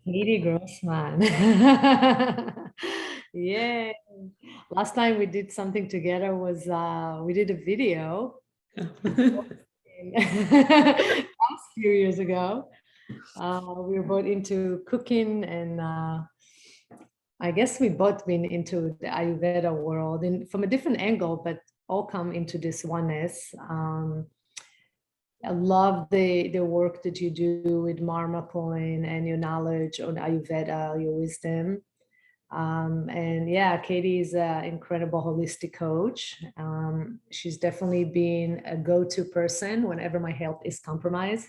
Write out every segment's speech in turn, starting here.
Katie Grossman. Yeah. Last time we did something together was we did a video last few years ago. We were both into cooking and I guess we both been into the Ayurveda world and from a different angle, but all come into this oneness. I love the work that you do with Marma Coin and your knowledge on Ayurveda, your wisdom. And yeah, Katie is an incredible holistic coach. She's definitely been a go-to person whenever my health is compromised,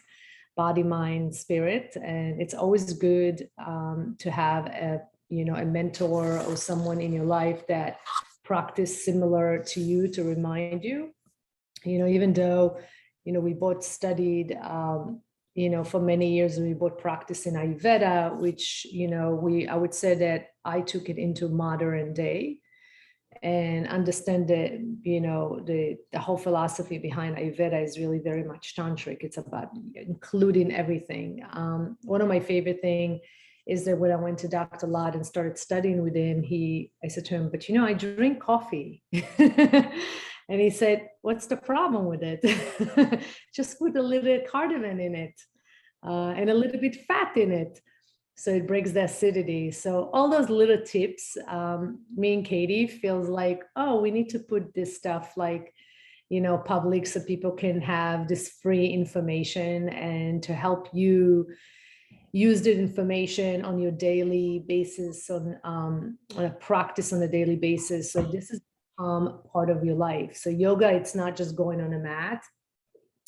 body, mind, spirit. And it's always good to have a mentor or someone in your life that practice similar to you to remind you. Even though, we both studied for many years we both practiced in Ayurveda, which, I would say that I took it into modern day and understand that, the whole philosophy behind Ayurveda is really very much tantric. It's about including everything. One of my favorite thing is that when I went to Dr. Lad and started studying with him, I said to him, but I drink coffee. And he said, what's the problem with it? Just put a little cardamom in it and a little bit fat in it. So it breaks the acidity. So all those little tips, me and Katie feels like, oh, we need to put this stuff like, public so people can have this free information and to help you use the information on your daily basis, on a practice on a daily basis. So this is part of your life. So yoga, it's not just going on a mat.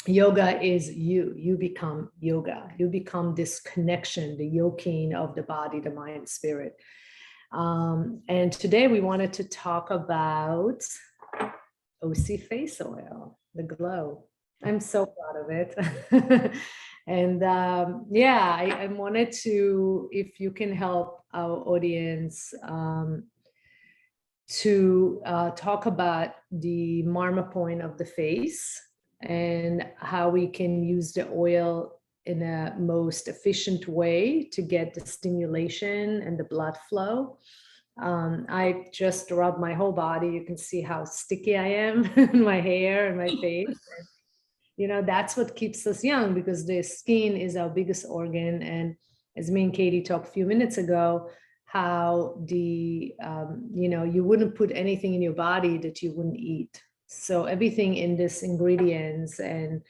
Yoga is you become yoga. You become this connection, the yoking of the body, the mind, spirit. And today we wanted to talk about OC face oil, the glow. I'm so proud of it. And I wanted to, if you can help our audience to talk about the Marma point of the face and how we can use the oil in a most efficient way to get the stimulation and the blood flow. I just rub my whole body. You can see how sticky I am in my hair and my face. That's what keeps us young because the skin is our biggest organ. And as me and Katie talked a few minutes ago, how you wouldn't put anything in your body that you wouldn't eat. So everything in this ingredients and,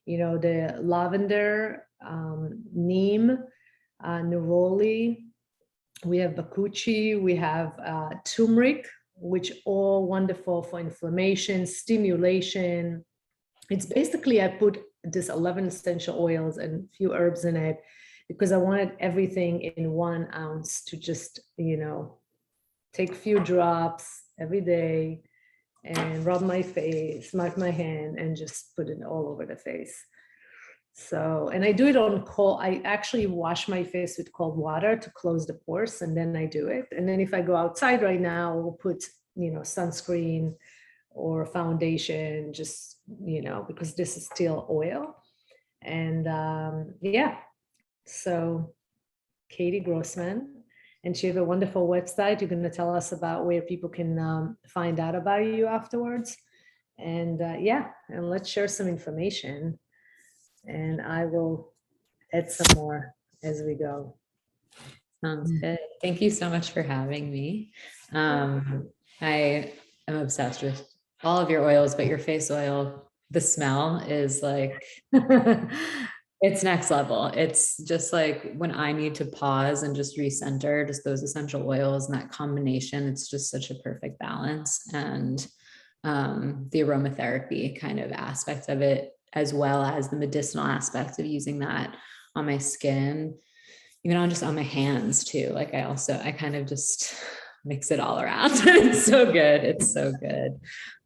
the lavender, neem, neroli, we have bakuchi, we have turmeric, which all wonderful for inflammation, stimulation. It's basically, I put this 11 essential oils and a few herbs in it because I wanted everything in 1 ounce to just, take a few drops every day and rub my face, mark my hand, and just put it all over the face. So, and I do it on cold. I actually wash my face with cold water to close the pores, and then I do it. And then if I go outside right now, I'll put, sunscreen or foundation, just, because this is still oil. And so Katie Grossman, and she has a wonderful website. You're going to tell us about where people can find out about you afterwards. And and let's share some information. And I will add some more as we go. Sounds good. Thank you so much for having me. I am obsessed with all of your oils, but your face oil, the smell is like, it's next level. It's just like when I need to pause and just recenter, just those essential oils and that combination, it's just such a perfect balance. And the aromatherapy kind of aspect of it, as well as the medicinal aspect of using that on my skin, even on just on my hands too. Like I kind of just mix it all around. It's so good. It's so good.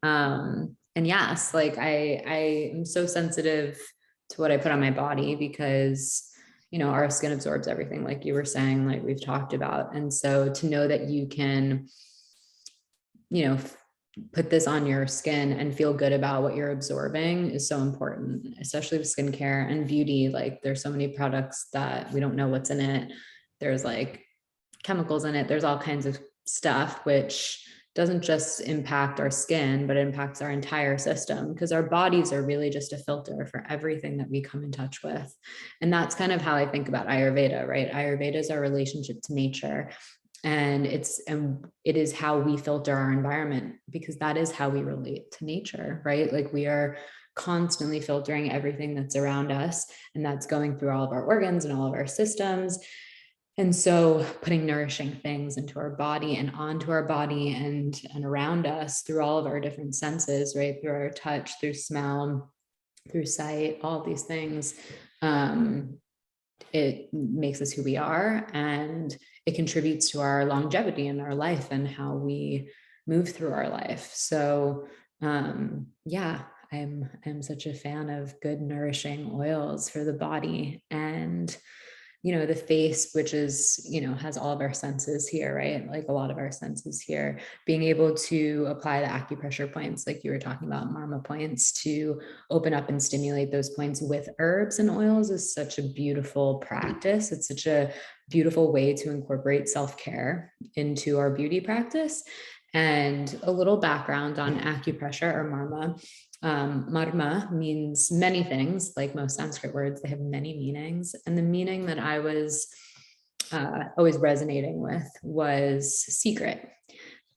And yes, like I am so sensitive to what I put on my body because, our skin absorbs everything, like you were saying, like we've talked about. And so to know that you can, put this on your skin and feel good about what you're absorbing is so important, especially with skincare and beauty. Like there's so many products that we don't know what's in it. there's like chemicals in it. There's all kinds of stuff, which doesn't just impact our skin, but it impacts our entire system, because our bodies are really just a filter for everything that we come in touch with. And that's kind of how I think about Ayurveda, right? Ayurveda is our relationship to nature. And it is how we filter our environment, because that is how we relate to nature, right? Like we are constantly filtering everything that's around us, and that's going through all of our organs and all of our systems. And so putting nourishing things into our body and onto our body and around us through all of our different senses, right? Through our touch, through smell, through sight, all of these things, it makes us who we are, and it contributes to our longevity in our life and how we move through our life. So yeah, I'm such a fan of good nourishing oils for the body. And the face, which is, has all of our senses here, right? Like a lot of our senses here, being able to apply the acupressure points, like you were talking about, Marma points, to open up and stimulate those points with herbs and oils is such a beautiful practice. It's such a beautiful way to incorporate self-care into our beauty practice. And a little background on acupressure or Marma. Marma means many things, like most Sanskrit words, they have many meanings. And the meaning that I was always resonating with was secret.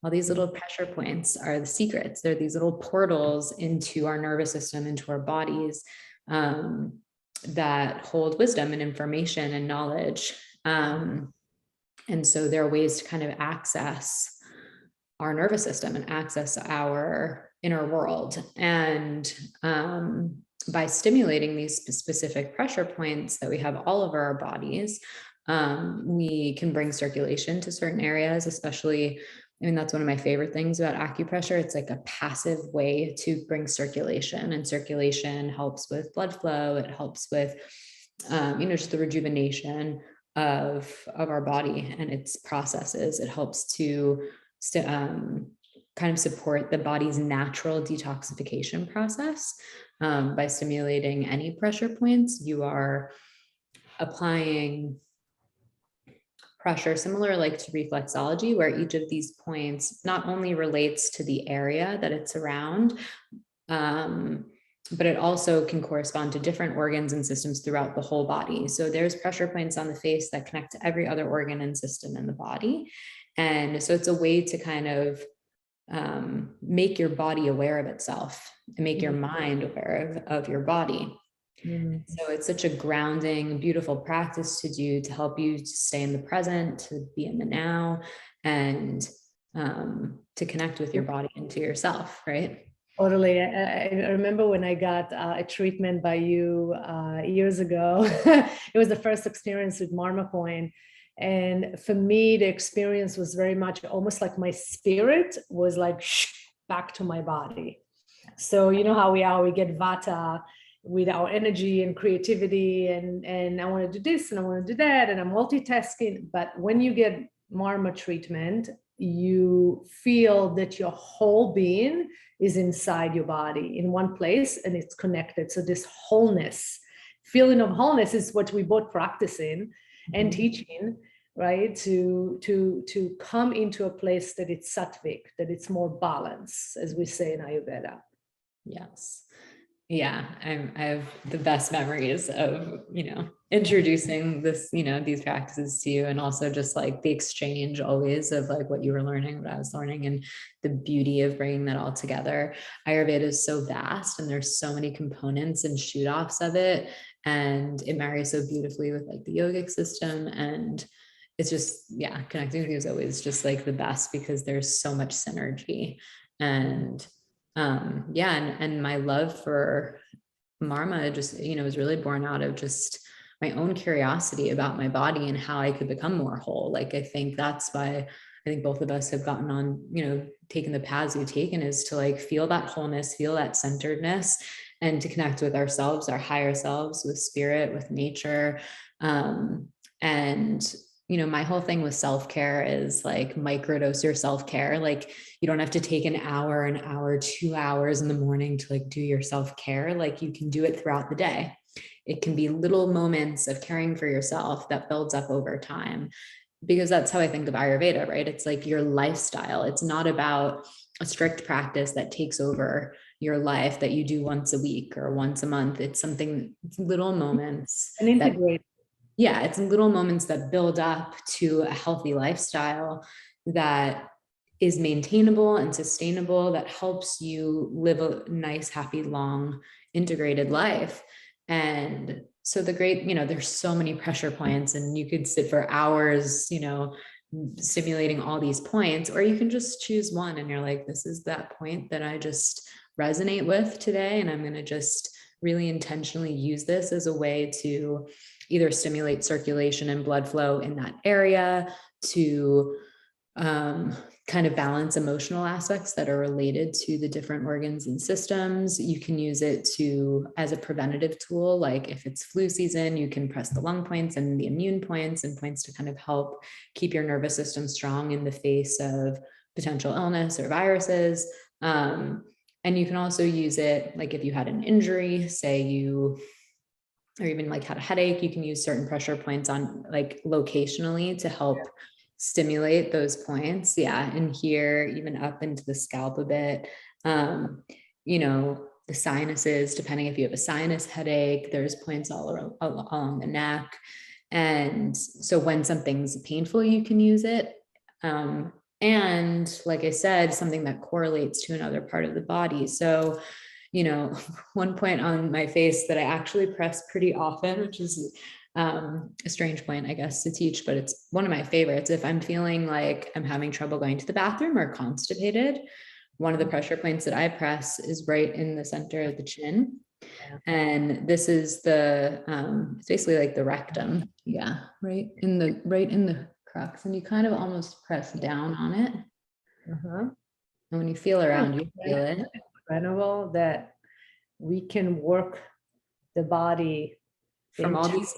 All these little pressure points are the secrets. They're these little portals into our nervous system, into our bodies, that hold wisdom and information and knowledge. And so there are ways to kind of access our nervous system and access our inner world. And by stimulating these specific pressure points that we have all over our bodies, we can bring circulation to certain areas, especially, that's one of my favorite things about acupressure. It's like a passive way to bring circulation, and circulation helps with blood flow. It helps with, just the rejuvenation of our body and its processes. It helps to kind of support the body's natural detoxification process. By stimulating any pressure points, you are applying pressure similar like to reflexology, where each of these points not only relates to the area that it's around, but it also can correspond to different organs and systems throughout the whole body. So there's pressure points on the face that connect to every other organ and system in the body. And so it's a way to kind of make your body aware of itself and make your mind aware of your body. So it's such a grounding, beautiful practice to do to help you to stay in the present, to be in the now, and to connect with your body and to yourself, right? Totally. I remember when I got a treatment by you years ago. It was the first experience with Marma Point. And for me, the experience was very much almost like my spirit was like back to my body. So you know how we get vata with our energy and creativity, and I want to do this and I want to do that, and I'm multitasking. But when you get Marma treatment, you feel that your whole being is inside your body in one place and it's connected. So this wholeness, feeling of wholeness, is what we both practicing and teaching, right? To come into a place that it's sattvic, that it's more balanced, as we say in Ayurveda. Yes. Yeah, I have the best memories of, introducing this, these practices to you, and also just like the exchange always of like what you were learning, what I was learning, and the beauty of bringing that all together. Ayurveda is so vast and there's so many components and shoot offs of it, and it marries so beautifully with like the yogic system. And it's just, yeah, connecting with you is always just like the best because there's so much synergy. And and my love for Marma just, was really born out of just my own curiosity about my body and how I could become more whole. Like, I think that's why I think both of us have gotten on, taken the paths we've taken, is to like feel that wholeness, feel that centeredness, and to connect with ourselves, our higher selves, with spirit, with nature. And my whole thing with self-care is like microdose your self-care. Like, you don't have to take an hour, 2 hours in the morning to like do your self-care. Like, you can do it throughout the day. It can be little moments of caring for yourself that builds up over time, because that's how I think of Ayurveda, right? It's like your lifestyle. It's not about a strict practice that takes over your life that you do once a week or once a month. It's something, it's little moments And that, integrate. yeah, it's little moments that build up to a healthy lifestyle that is maintainable and sustainable, that helps you live a nice, happy, long, integrated life. And so the great, there's so many pressure points, and you could sit for hours, stimulating all these points, or you can just choose one and you're like, this is that point that I just resonate with today. And I'm going to just really intentionally use this as a way to either stimulate circulation and blood flow in that area, to kind of balance emotional aspects that are related to the different organs and systems. You can use it as a preventative tool. Like if it's flu season, you can press the lung points and the immune points, and points to kind of help keep your nervous system strong in the face of potential illness or viruses. And you can also use it, like if you had an injury, or even like had a headache, you can use certain pressure points on like locationally to help stimulate those points. Yeah. And here, even up into the scalp a bit, the sinuses, depending if you have a sinus headache, there's points all along the neck. And so when something's painful, you can use it. And like I said, something that correlates to another part of the body. So, one point on my face that I actually press pretty often, which is a strange point, I guess, to teach, but it's one of my favorites. If I'm feeling like I'm having trouble going to the bathroom or constipated, one of the pressure points that I press is right in the center of the chin. And this is it's basically like the rectum. Yeah. Right in the crux. And you kind of almost press down on it. Uh-huh. And when you feel around, you feel it. Incredible that we can work the body From all these,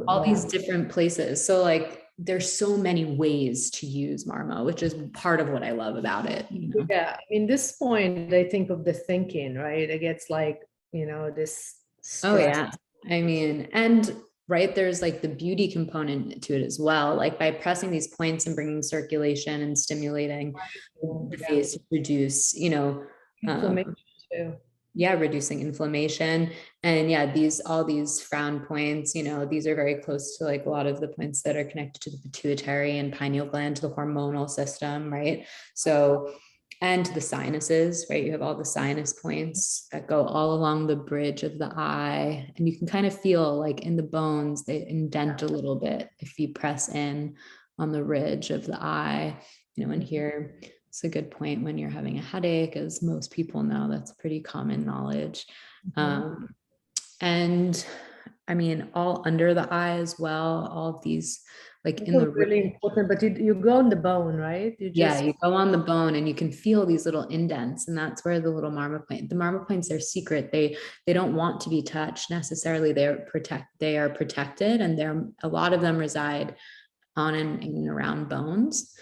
all these different places. So like, there's so many ways to use Marma, which is part of what I love about it. Yeah, in this point, I think of the thinking, right? It gets like, this stress. Oh yeah. I mean, and right, there's like the beauty component to it as well. Like by pressing these points and bringing circulation and stimulating the face to produce, inflammation too. Yeah, reducing inflammation. And yeah, all these frown points, these are very close to like a lot of the points that are connected to the pituitary and pineal gland, to the hormonal system, right? So, and to the sinuses, right? You have all the sinus points that go all along the bridge of the eye. And you can kind of feel like in the bones, they indent a little bit if you press in on the ridge of the eye, and here. It's a good point when you're having a headache, as most people know, that's pretty common knowledge. And I mean, all under the eye as well, all of these like in the really important, but you go on the bone, right? You go on the bone and you can feel these little indents, and that's where the little marma points are secret. They don't want to be touched necessarily. They are protected, and a lot of them reside on and around bones.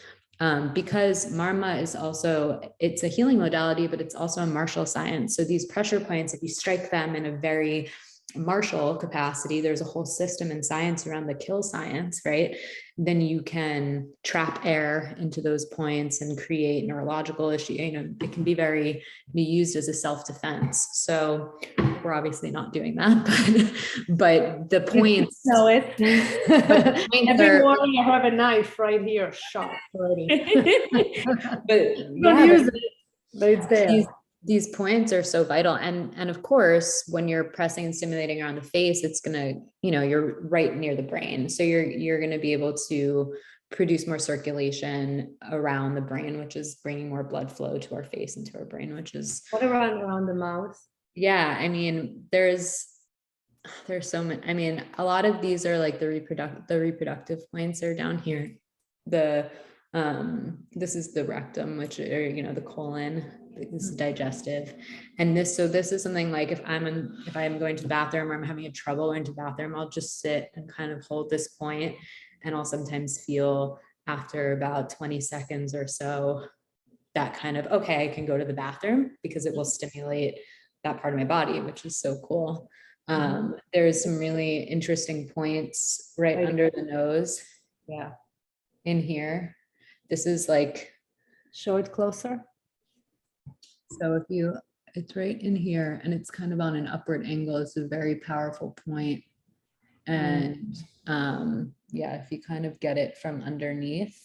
Because Marma it's a healing modality, but it's also a martial science. So these pressure points, if you strike them in a very martial capacity, there's a whole system in science around the kill science, right? Then you can trap air into those points and create neurological issue. It can be used as a self-defense. So we're obviously not doing that, but the points. No, every morning I have a knife right here, sharp already. but it's there. These points are so vital. And of course, when you're pressing and stimulating around the face, it's going to, you're right near the brain. So you're going to be able to produce more circulation around the brain, which is bringing more blood flow to our face and to our brain, which is. What around the mouth? Yeah. I mean, there's so many, a lot of these are like the reproductive points are down here. This is the rectum, which are, the colon. This is digestive. And this is something like if I'm going to the bathroom or I'm having trouble going to the bathroom, I'll just sit and kind of hold this point, and I'll sometimes feel after about 20 seconds or so that kind of, okay, I can go to the bathroom, because it will stimulate that part of my body, which is so cool. There's some really interesting points right under the nose. Yeah. In here. This is like, show it closer. So if you, it's right in here and it's kind of on an upward angle. It's a very powerful point. And yeah, if you kind of get it from underneath,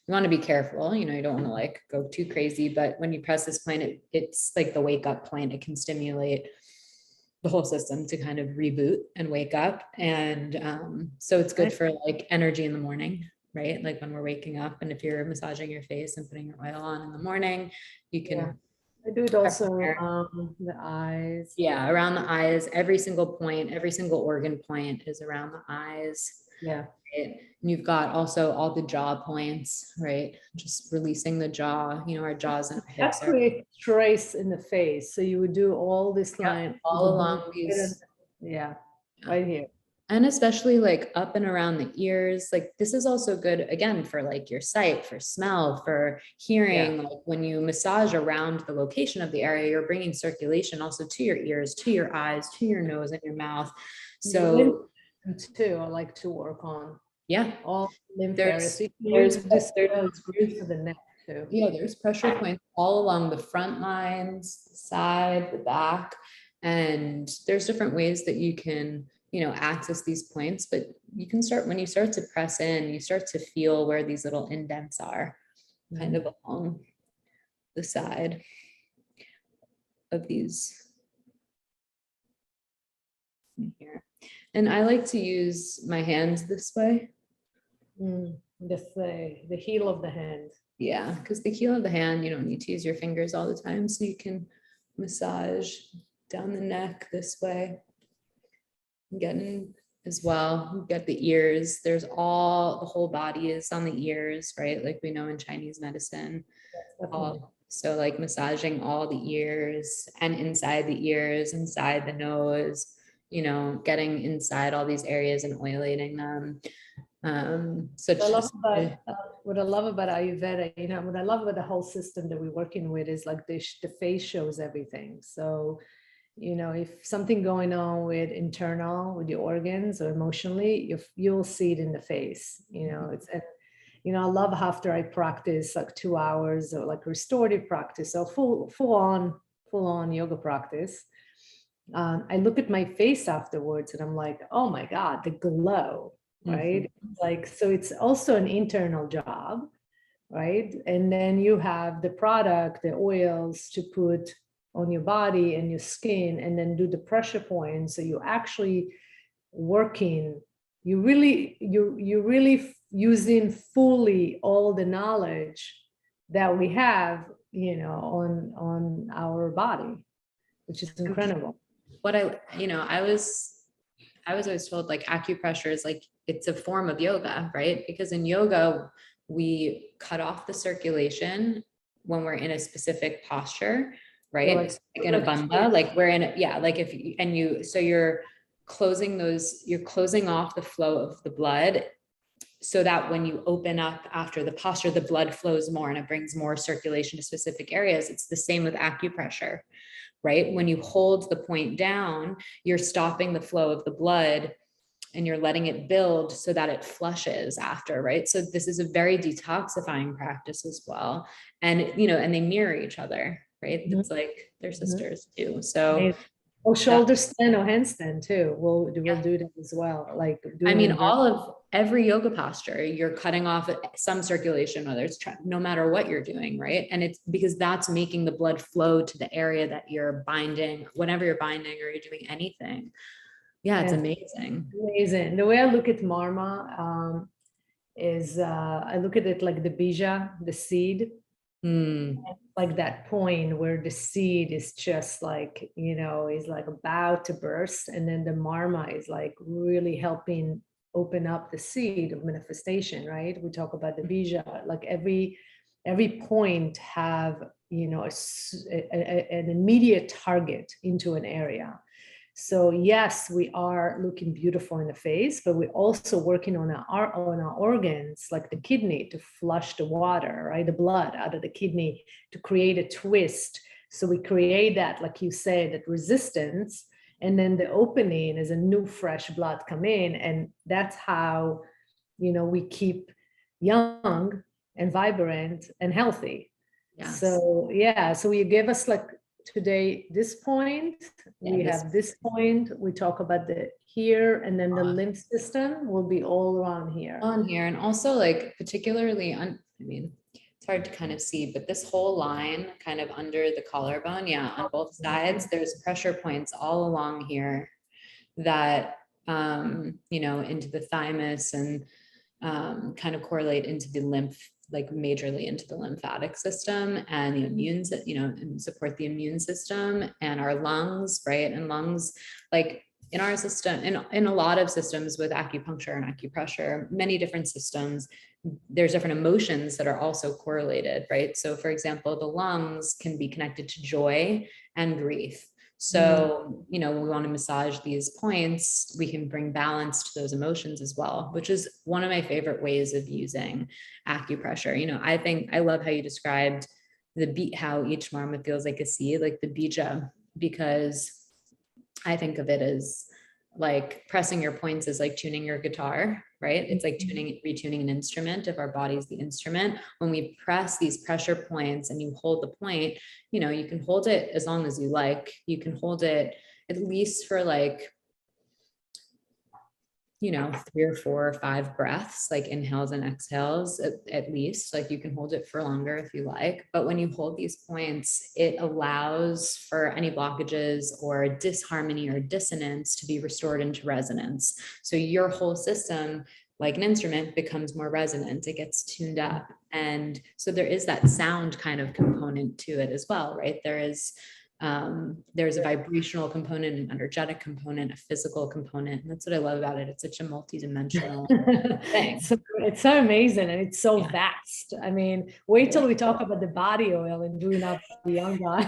you want to be careful, you know, you don't want to like go too crazy, but when you press this point, it's like the wake up point. It can stimulate the whole system to kind of reboot and wake up. And so it's good for like energy in the morning, right? Like when we're waking up, and if you're massaging your face and putting your oil on in the morning, you can I do it also the eyes. Yeah, around the eyes. Every single point, every single organ point is around the eyes. Yeah. Right? And you've got also all the jaw points, right? Just releasing the jaw, you know, our jaws and our hips. That creates trace in the face. So you would do all this line all along these. Yeah, right here. And especially like up and around the ears, like this is also good again for like your sight, for smell, for hearing. Like when you massage around the location of the area, you're bringing circulation also to your ears, to your eyes, to your nose and your mouth. So too, I like to work on. Yeah, all lymph there's grooves to the neck too. Yeah, there's pressure points all along the front lines, the side, the back, and there's different ways that you can, you know, access these points. But you can start when you start to press in, you start to feel where these little indents are, kind of along the side of these here. And I like to use my hands this way. The heel of the hand. Yeah, because the heel of the hand, you don't need to use your fingers all the time. So you can massage down the neck this way. Getting as well, get the ears. There's all, the whole body is on the ears, right? Like we know in Chinese medicine. So like massaging all the ears and inside the ears, inside the nose, you know, getting inside all these areas and oilating them. What I love about Ayurveda, you know, what I love about the whole system that we're working with is like the face shows everything. So, you know, if something going on with internal, with your organs or emotionally, you'll see it in the face. You know, you know, I love after I practice like 2 hours or like restorative practice, so full on yoga practice. I look at my face afterwards and I'm like, oh my God, the glow. Right? Like, so it's also an internal job, right? And then you have the product, the oils to put on your body and your skin, and then do the pressure points. So you're actually working, you're really using fully all the knowledge that we have, you know, on our body, which is incredible. What I was always told like acupressure is like, it's a form of yoga, right? Because in yoga, we cut off the circulation when we're in a specific posture, right? Like in a bandha, like we're in like if you, and you, so you're closing off the flow of the blood so that when you open up after the posture, the blood flows more and it brings more circulation to specific areas. It's the same with acupressure, right? When you hold the point down, you're stopping the flow of the blood and you're letting it build so that it flushes after, right? So this is a very detoxifying practice as well. And, you know, and they mirror each other, right? It's like they're sisters too. So shoulder stand or handstand too. We'll do that as well. Like, I mean, every yoga posture, you're cutting off some circulation, whether it's no matter what you're doing, right? And it's because that's making the blood flow to the area that you're binding, whenever you're binding or you're doing anything. Yeah, it's amazing. Amazing. The way I look at Marma is I look at it like the bija, the seed. Like that point where the seed is just like, you know, is like about to burst, and then the Marma is like really helping open up the seed of manifestation, right? We talk about the bija, like every point have, you know, an immediate target into an area. So yes, we are looking beautiful in the face, but we're also working on our organs, like the kidney, to flush the water, right, the blood out of the kidney, to create a twist So we create that, like you said, that resistance, and then the opening is a new fresh blood come in, and that's how, we keep young and vibrant and healthy. Yes. So yeah, so you give us like today this point, we this- have this point, we talk about the here, and then the lymph system will be all around here. On here, and also like particularly on, I mean, it's hard to kind of see, but this whole line kind of under the collarbone, yeah, on both sides, there's pressure points all along here that, into the thymus and kind of correlate into the lymph, like majorly into the lymphatic system and the immune, and support the immune system and our lungs, right? And lungs, like in our system, in a lot of systems with acupuncture and acupressure, many different systems, there's different emotions that are also correlated, right? So for example, the lungs can be connected to joy and grief. So, when we want to massage these points, we can bring balance to those emotions as well, which is one of my favorite ways of using acupressure. I think I love how you described how each marma feels like a seed, like the bija, because I think of it as like pressing your points is like tuning your guitar, right? It's like retuning an instrument. If our body's the instrument, when we press these pressure points and you hold the point, you can hold it as long as you like. You can hold it at least for like, 3 or 4 or 5 breaths, like inhales and exhales, at least. Like you can hold it for longer if you like. But when you hold these points, it allows for any blockages or disharmony or dissonance to be restored into resonance. So your whole system, like an instrument, becomes more resonant. It gets tuned up. And so there is that sound kind of component to it as well, right? There's a vibrational component, an energetic component, a physical component. And that's what I love about it. It's such a multidimensional thing. So it's so amazing, and it's so vast. I mean, wait till we talk about the body oil and doing up the young guy.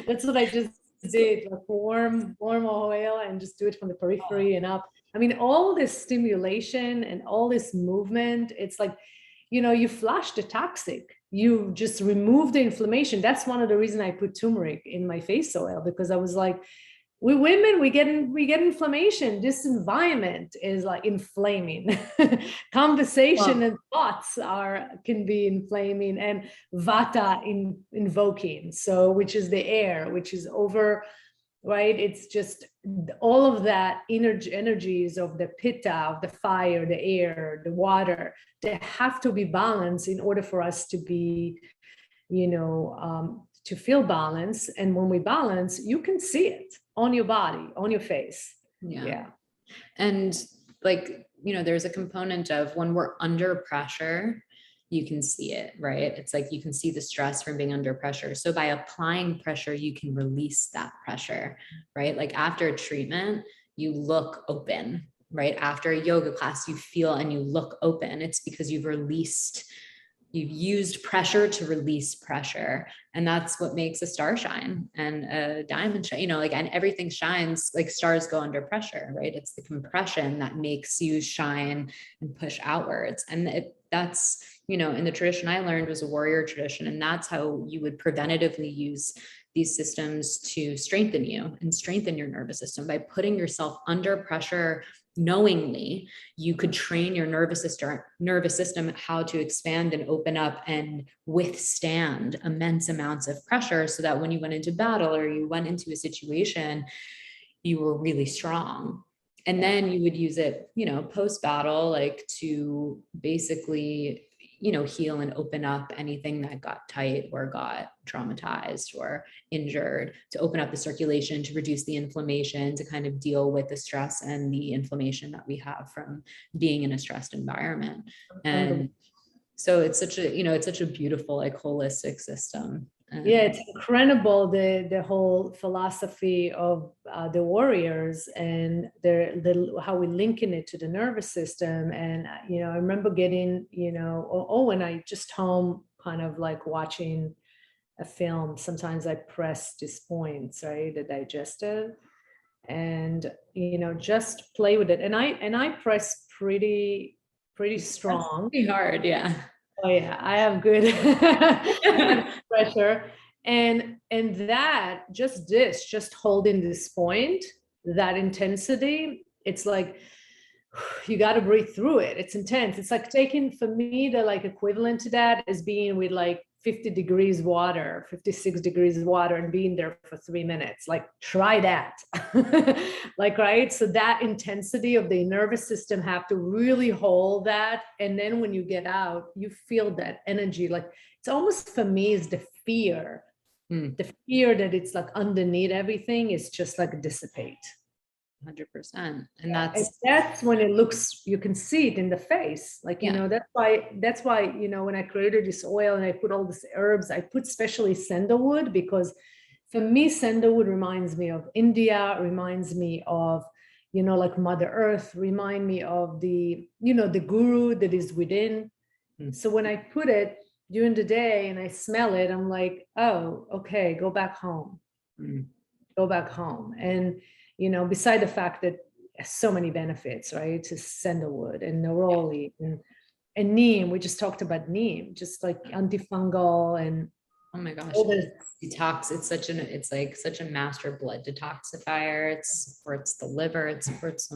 That's what I just did, like warm oil, and just do it from the periphery and up. I mean, all this stimulation and all this movement, it's like, you flush the toxic, you just remove the inflammation. That's one of the reasons I put turmeric in my face oil, because I was like, we women, we get inflammation. This environment is like inflaming. Conversation and thoughts can be inflaming, and vata invoking. So, which is the air, which is over, right? It's just all of that energies of the pitta, of the fire, the air, the water, they have to be balanced in order for us to be, to feel balance. And when we balance, you can see it on your body, on your face. Yeah. And like, there's a component of when we're under pressure, you can see it, right? It's like you can see the stress from being under pressure. So by applying pressure, you can release that pressure, right? Like after a treatment, you look open, right? After a yoga class, you feel and you look open. It's because you've used pressure to release pressure. And that's what makes a star shine and a diamond shine, and everything shines, like stars go under pressure, right? It's the compression that makes you shine and push outwards. And that's, in the tradition I learned was a warrior tradition. And that's how you would preventatively use these systems to strengthen you and strengthen your nervous system by putting yourself under pressure. Knowingly, you could train your nervous system how to expand and open up and withstand immense amounts of pressure, so that when you went into battle or you went into a situation, you were really strong. And then you would use it, post battle, like to basically, heal and open up anything that got tight or got traumatized or injured, to open up the circulation, to reduce the inflammation, to kind of deal with the stress and the inflammation that we have from being in a stressed environment. And so it's such a beautiful, like holistic system. Yeah, it's incredible, the whole philosophy of the warriors and how we linking it to the nervous system. And I remember getting, when I just home kind of like watching a film, sometimes I press these points, right, the digestive, and just play with it. And I press pretty strong. That's pretty hard, yeah. Oh yeah, I have good pressure. And And that just holding this point, that intensity, it's like you got to breathe through it. It's intense. It's like taking, for me, the like equivalent to that is being with like 50 degrees water, 56 degrees water, and being there for 3 minutes. Like, try that. Like, right? So that intensity of the nervous system have to really hold that. And then when you get out, you feel that energy. Like, it's almost, for me, is the fear. The fear that it's like underneath everything is just like dissipate. 100%. And And that's when it looks, you can see it in the face. Like, you know, that's why, you know, when I created this oil and I put all these herbs, I put especially sandalwood, because for me, sandalwood reminds me of India, reminds me of, you know, like Mother Earth, remind me of the, you know, the guru that is within. So when I put it during the day and I smell it, I'm like, oh, okay, go back home. Go back home. And, you know, beside the fact that so many benefits, right? To sandalwood and neroli and neem. We just talked about neem, just like antifungal and oh my gosh, all this. Detox. It's like such a master blood detoxifier. It supports the liver. It supports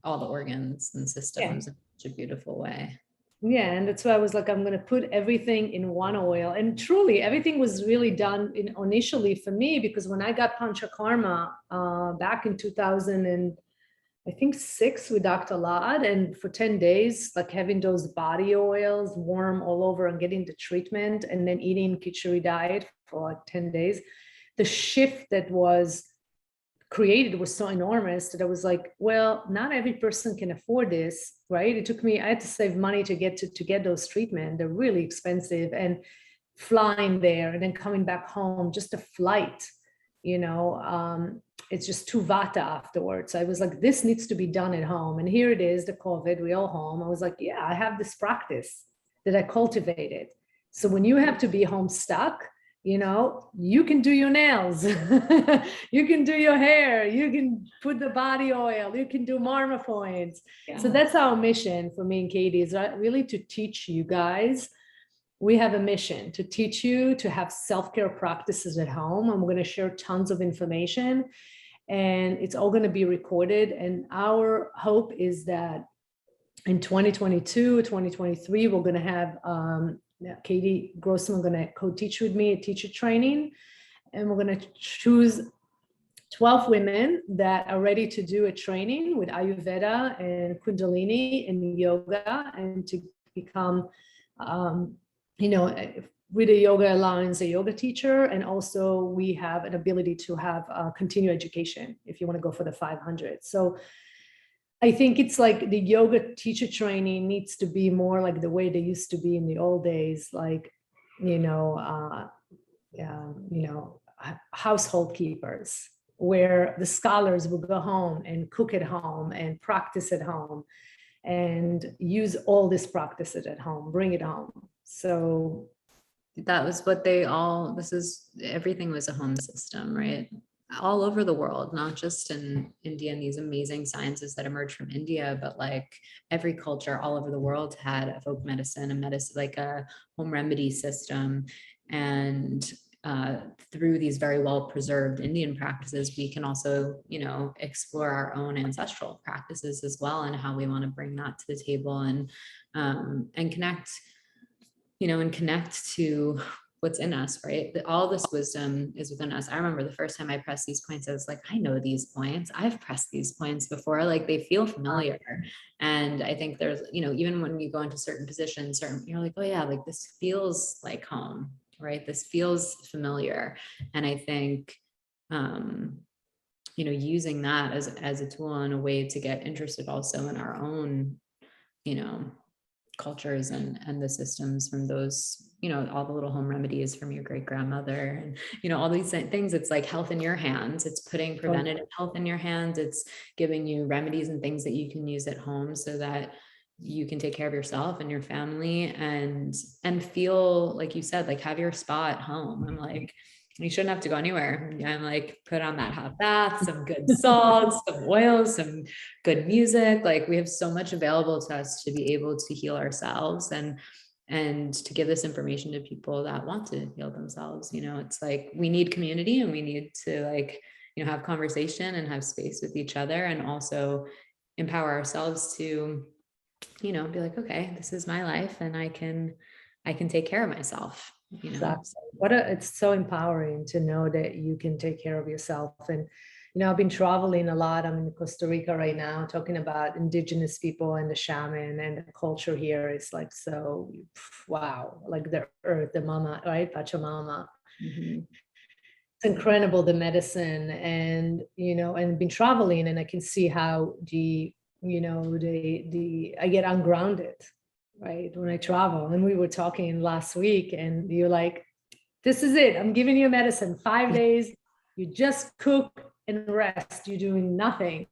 all the organs and systems in such a beautiful way. Yeah, and that's why I was like, I'm going to put everything in one oil. And truly, everything was really done initially for me, because when I got Panchakarma back in 2000 and I think 6 with Dr. Lad, and for 10 days, like having those body oils warm all over and getting the treatment, and then eating khichdi diet for like 10 days, the shift that was created was so enormous that I was like, well, not every person can afford this, right? It took me, I had to save money to get those treatment. They're really expensive, and flying there and then coming back home, just a flight, you know, it's just too vata afterwards. I was like, this needs to be done at home. And here it is, the COVID, we all home. I was like, yeah, I have this practice that I cultivated. So when you have to be home stuck, you know, you can do your nails, you can do your hair, you can put the body oil, you can do Marmapoints. So that's our mission for me and Katie, is really to teach you guys. We have a mission to teach you to have self-care practices at home. I'm going to share tons of information, and it's all going to be recorded. And our hope is that in 2022, 2023, we're going to have Katie Grossman going to co-teach with me a teacher training, and we're going to choose 12 women that are ready to do a training with Ayurveda and Kundalini and yoga, and to become, you know, with the Yoga Alliance, a yoga teacher. And also we have an ability to have continuing education if you want to go for the 500. So I think it's like the yoga teacher training needs to be more like the way they used to be in the old days, like, you know, household keepers, where the scholars would go home and cook at home and practice at home and use all these practices at home, bring it home. So that was what everything was a home system, right? All over the world, not just in India and these amazing sciences that emerged from India, but like every culture all over the world had a folk medicine, like a home remedy system. And through these very well preserved Indian practices, we can also, you know, explore our own ancestral practices as well, and how we want to bring that to the table, and connect, you know, and connect to what's in us, right? All this wisdom is within us. I remember the first time I pressed these points, I was like, I know these points. I've pressed these points before. Like, they feel familiar. And I think there's, you know, even when you go into certain positions, you're like, oh yeah, like this feels like home, right? This feels familiar. And I think, you know, using that as a tool and a way to get interested also in our own, you know, cultures and the systems from those, you know, all the little home remedies from your great grandmother, and, you know, all these things. It's like health in your hands. It's putting preventative health in your hands. It's giving you remedies and things that you can use at home so that you can take care of yourself and your family, and feel, like you said, like have your spa at home. I'm like, you shouldn't have to go anywhere. I'm like, put on that hot bath, some good salts, some oils, some good music. Like, we have so much available to us to be able to heal ourselves. And and to give this information to people that want to heal themselves. It's like we need community, and we need to like, have conversation and have space with each other, and also empower ourselves to, be like, okay, this is my life, and I can take care of myself. Exactly. It's so empowering to know that you can take care of yourself. And I've been traveling a lot. I'm in Costa Rica right now, talking about indigenous people and the shaman, and the culture here is like, so wow, like the earth, the mama, right? Pachamama. Mhm. It's incredible, the medicine, and and been traveling, and I can see how the I get ungrounded, right, when I travel. And we were talking last week, and you're like, this is it, I'm giving you medicine, 5 days, you just cook and rest, you're doing nothing.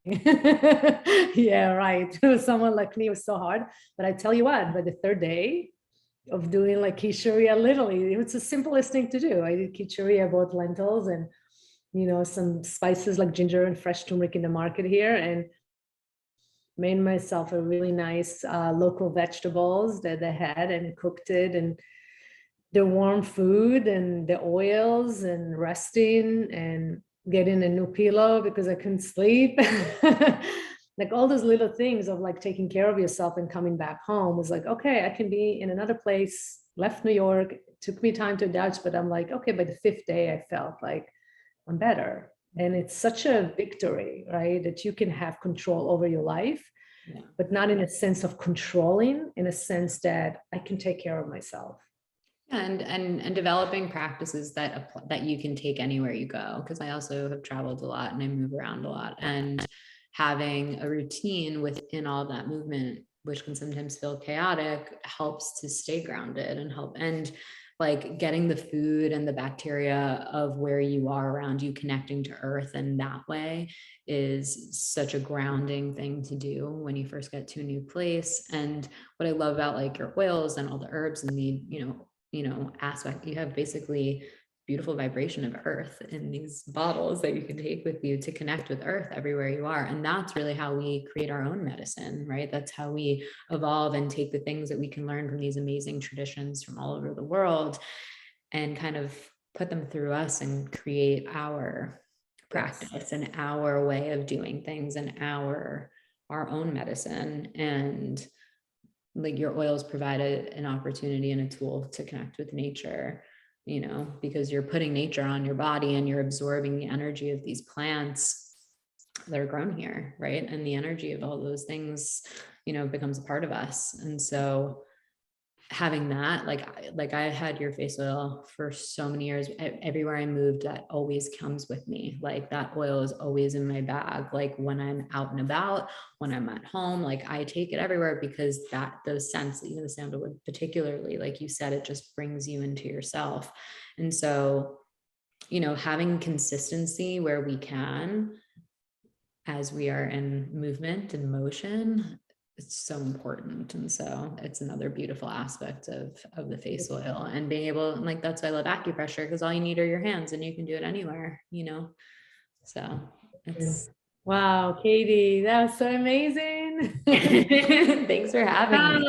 Yeah, right. Someone like me, it was so hard, but I tell you what, by the third day of doing like quicheria, literally, it's the simplest thing to do. I did quicheria, bought lentils and some spices like ginger and fresh turmeric in the market here, and made myself a really nice local vegetables that I had, and cooked it, and the warm food and the oils, and resting and getting a new pillow because I couldn't sleep. Like all those little things of like taking care of yourself and coming back home was like, okay, I can be in another place, left New York. It took me time to adapt, but I'm like, okay, by the fifth day, I felt like I'm better. And it's such a victory, right? That you can have control over your life, Yeah. but not in a sense of controlling, in a sense that I can take care of myself. And developing practices that you can take anywhere you go, because I also have traveled a lot and I move around a lot, and having a routine within all of that movement, which can sometimes feel chaotic, helps to stay grounded and help. And like getting the food and the bacteria of where you are around you connecting to earth in that way is such a grounding thing to do when you first get to a new place. And what I love about like your oils and all the herbs and the aspect, you have basically beautiful vibration of earth in these bottles that you can take with you to connect with earth everywhere you are. And that's really how we create our own medicine, right? That's how we evolve and take the things that we can learn from these amazing traditions from all over the world and kind of put them through us and create our practice and our way of doing things and our own medicine. And like your oils provide an opportunity and a tool to connect with nature, because you're putting nature on your body and you're absorbing the energy of these plants that are grown here, right? And the energy of all those things, becomes a part of us. And so having that, like I had your face oil for so many years. Everywhere I moved, that always comes with me. Like that oil is always in my bag. Like when I'm out and about, when I'm at home, like I take it everywhere, because those scents, even the sandalwood particularly, like you said, it just brings you into yourself. And so, having consistency where we can, as we are in movement and motion, it's so important. And so it's another beautiful aspect of the face oil, and being able, and like that's why I love acupressure, because all you need are your hands and you can do it anywhere, so it's wow, Katie, that was so amazing. Thanks for having me.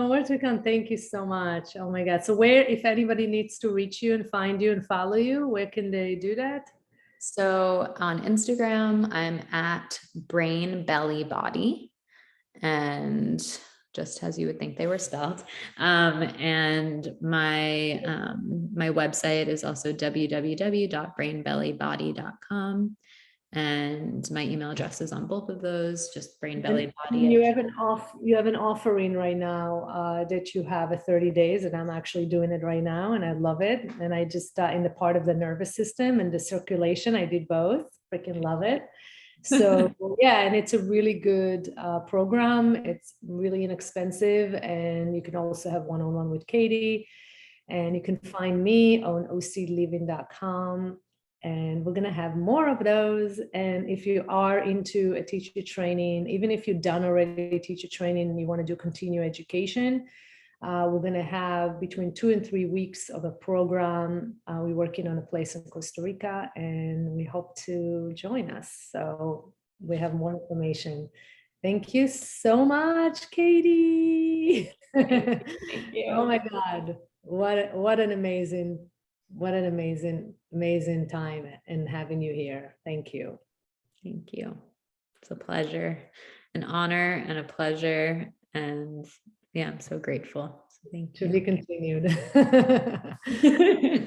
Where to come? Thank you so much. Oh my God. So where, if anybody needs to reach you and find you and follow you, where can they do that? So on Instagram, I'm at Brain Belly Body, and just as you would think they were spelled. And my website is also www.brainbellybody.com. And my email address is on both of those, just brainbellybody. You have an offering right now that you have a 30 days, and I'm actually doing it right now, and I love it. And I just in the part of the nervous system and the circulation, I did both. Freaking love it. So yeah, and it's a really good program. It's really inexpensive, and you can also have one-on-one with Katie. And you can find me on ocliving.com. And we're going to have more of those. And if you are into a teacher training, even if you've done already teacher training and you want to do continuing education, we're going to have between 2 and 3 weeks of a program. We're working on a place in Costa Rica, and we hope to join us. So we have more information Thank you so much, Katie. Thank Oh you. my God. What an amazing time and having you here. Thank you. Thank you. It's a pleasure, an honor and a pleasure. And yeah, I'm so grateful. So thank To be you. continued.